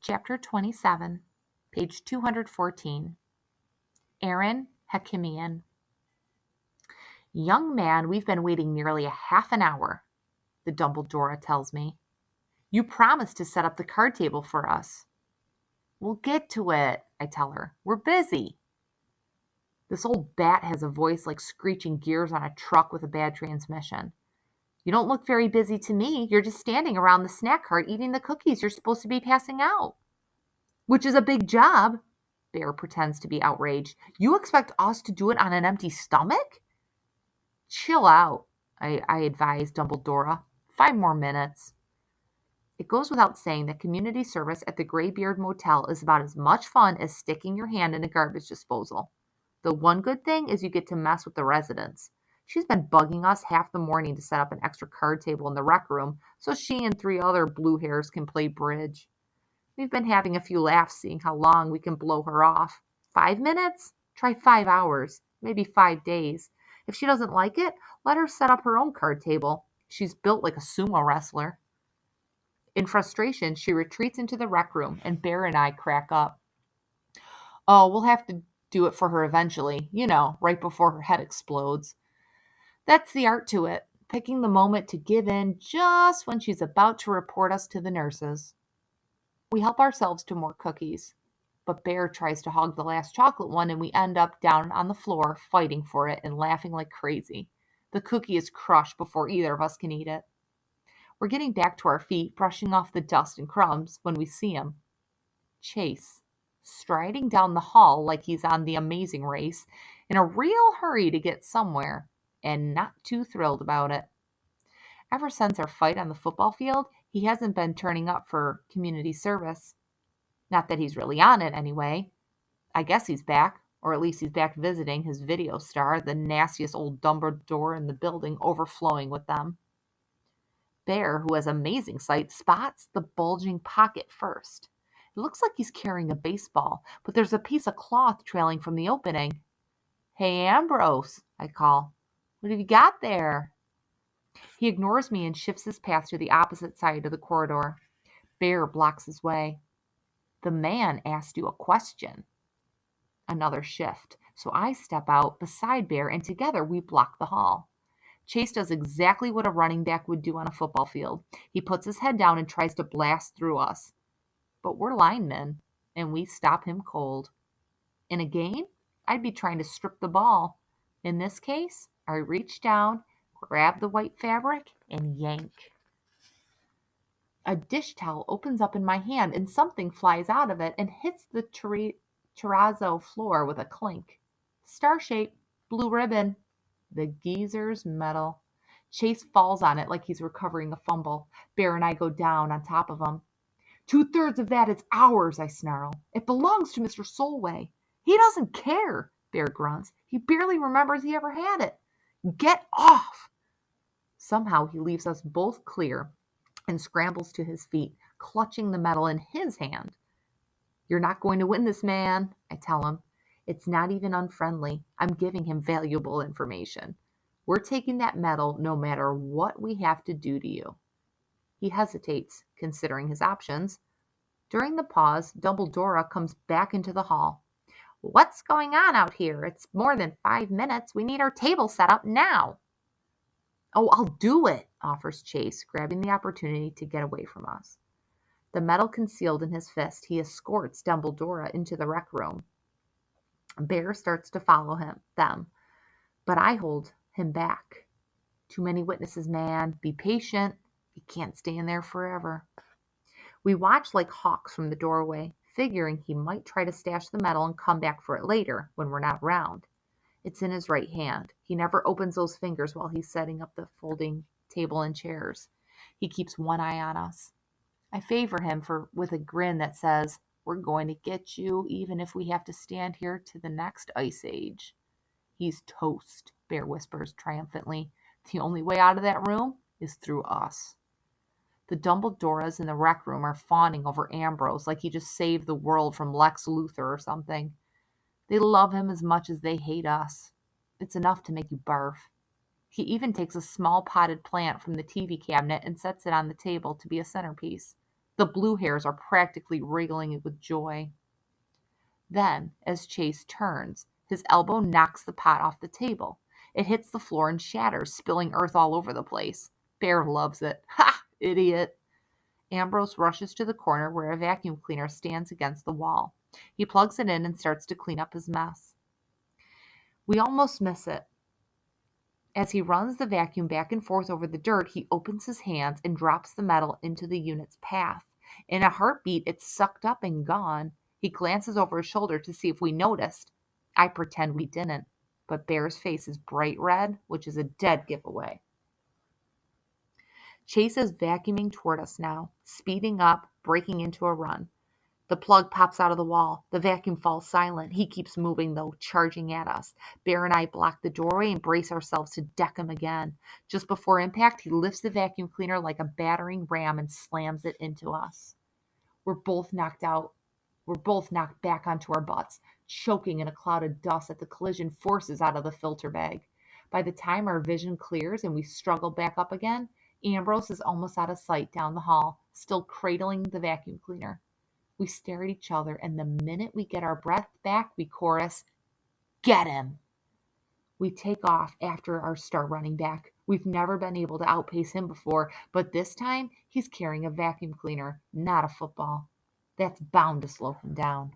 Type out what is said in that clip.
Chapter 27, page 214. Aaron Hakimian. Young man, we've been waiting nearly a half an hour, the Dumbledore tells me. You promised to set up the card table for us. We'll get to it, I tell her. We're busy. This old bat has a voice like screeching gears on a truck with a bad transmission. You don't look very busy to me. You're just standing around the snack cart eating the cookies you're supposed to be passing out. Which is a big job. Bear pretends to be outraged. You expect us to do it on an empty stomach? Chill out, I advise Dumbledore. 5 more minutes. It goes without saying that community service at the Greybeard Motel is about as much fun as sticking your hand in a garbage disposal. The one good thing is you get to mess with the residents. She's been bugging us half the morning to set up an extra card table in the rec room so she and 3 other blue hairs can play bridge. We've been having a few laughs seeing how long we can blow her off. 5 minutes? Try 5 hours, maybe 5 days. If she doesn't like it, let her set up her own card table. She's built like a sumo wrestler. In frustration, she retreats into the rec room, and Bear and I crack up. Oh, we'll have to do it for her eventually, right before her head explodes. That's the art to it, picking the moment to give in just when she's about to report us to the nurses. We help ourselves to more cookies, but Bear tries to hog the last chocolate one, and we end up down on the floor fighting for it and laughing like crazy. The cookie is crushed before either of us can eat it. We're getting back to our feet, brushing off the dust and crumbs when we see him. Chase, striding down the hall like he's on the Amazing Race, in a real hurry to get somewhere, and not too thrilled about it. Ever since our fight on the football field, he hasn't been turning up for community service. Not that he's really on it anyway. I guess he's back, or at least he's back visiting his video star, the nastiest old Dumbledore in the building, overflowing with them. Bear, who has amazing sight, spots the bulging pocket first. It looks like he's carrying a baseball, but there's a piece of cloth trailing from the opening. Hey, Ambrose, I call. What have you got there? He ignores me and shifts his path to the opposite side of the corridor. Bear blocks his way. The man asked you a question. Another shift. So I step out beside Bear, and together we block the hall. Chase does exactly what a running back would do on a football field. He puts his head down and tries to blast through us. But we're linemen, and we stop him cold. In a game, I'd be trying to strip the ball. In this case, I reach down, grab the white fabric, and yank. A dish towel opens up in my hand, and something flies out of it and hits the terrazzo floor with a clink. Star shape, blue ribbon. The geezer's medal. Chase falls on it like he's recovering a fumble. Bear and I go down on top of him. 2/3 of that is ours, I snarl. It belongs to Mr. Solway. He doesn't care, Bear grunts. He barely remembers he ever had it. Get off! Somehow he leaves us both clear and scrambles to his feet, clutching the medal in his hand. You're not going to win this, man, I tell him. It's not even unfriendly. I'm giving him valuable information. We're taking that medal no matter what we have to do to you. He hesitates, considering his options. During the pause, Dumbledore comes back into the hall. What's going on out here? It's more than 5 minutes. We need our table set up now. Oh, I'll do it, offers Chase, grabbing the opportunity to get away from us. The medal concealed in his fist, he escorts Dumbledore into the rec room. Bear starts to follow them, but I hold him back. Too many witnesses, man. Be patient. He can't stay in there forever. We watch like hawks from the doorway, figuring he might try to stash the medal and come back for it later when we're not around. It's in his right hand. He never opens those fingers while he's setting up the folding table and chairs. He keeps one eye on us. I favor him with a grin that says, we're going to get you even if we have to stand here to the next ice age. He's toast, Bear whispers triumphantly. The only way out of that room is through us. The Dumbledores in the rec room are fawning over Ambrose like he just saved the world from Lex Luthor or something. They love him as much as they hate us. It's enough to make you barf. He even takes a small potted plant from the TV cabinet and sets it on the table to be a centerpiece. The blue hairs are practically wriggling with joy. Then, as Chase turns, his elbow knocks the pot off the table. It hits the floor and shatters, spilling earth all over the place. Bear loves it. Ha! Idiot! Ambrose rushes to the corner where a vacuum cleaner stands against the wall. He plugs it in and starts to clean up his mess. We almost miss it. As he runs the vacuum back and forth over the dirt, he opens his hands and drops the metal into the unit's path. In a heartbeat, it's sucked up and gone. He glances over his shoulder to see if we noticed. I pretend we didn't, but Bear's face is bright red, which is a dead giveaway. Chase is vacuuming toward us now, speeding up, breaking into a run. The plug pops out of the wall. The vacuum falls silent. He keeps moving, though, charging at us. Bear and I block the doorway and brace ourselves to deck him again. Just before impact, he lifts the vacuum cleaner like a battering ram and slams it into us. We're both knocked out. We're both knocked back onto our butts, choking in a cloud of dust that the collision forces out of the filter bag. By the time our vision clears and we struggle back up again, Ambrose is almost out of sight down the hall, still cradling the vacuum cleaner. We stare at each other, and the minute we get our breath back, we chorus, "Get him!" We take off after our start running back. We've never been able to outpace him before, but this time he's carrying a vacuum cleaner, not a football. That's bound to slow him down.